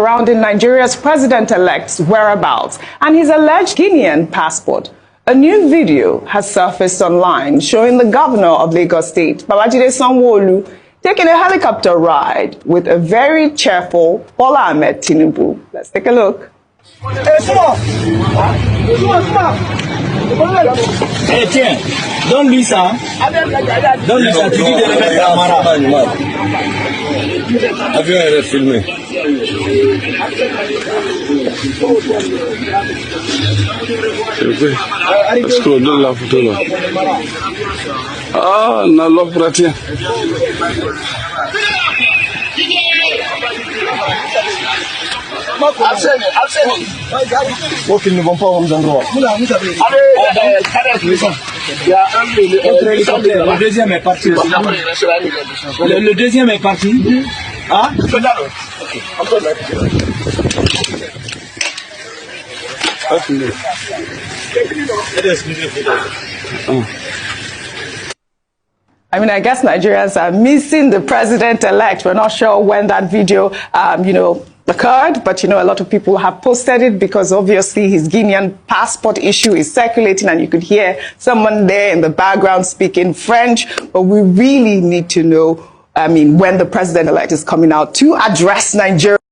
Surrounding Nigeria's president-elect's whereabouts and his alleged Guinean passport. A new video has surfaced online showing the governor of Lagos State, Sanwo, taking a helicopter ride with a very cheerful Bola Ahmed Tinubu. Let's take a look. Hey, tiens, donne-lui ça. Donne-lui ça, tu dis de le mettre à Mara. Avion est filmé. Est-ce qu'on donne la photo là? Ah, on a l'offre, tiens. Oh, qu'ils ne vont pas aux endroits. Le deuxième est parti. Le deuxième est parti. Hein? I mean, I guess Nigerians are missing the president-elect. We're not sure when that video, occurred, but, a lot of people have posted it because obviously his Guinean passport issue is circulating and you could hear someone there in the background speaking French. But we really need to know, when the president-elect is coming out to address Nigeria.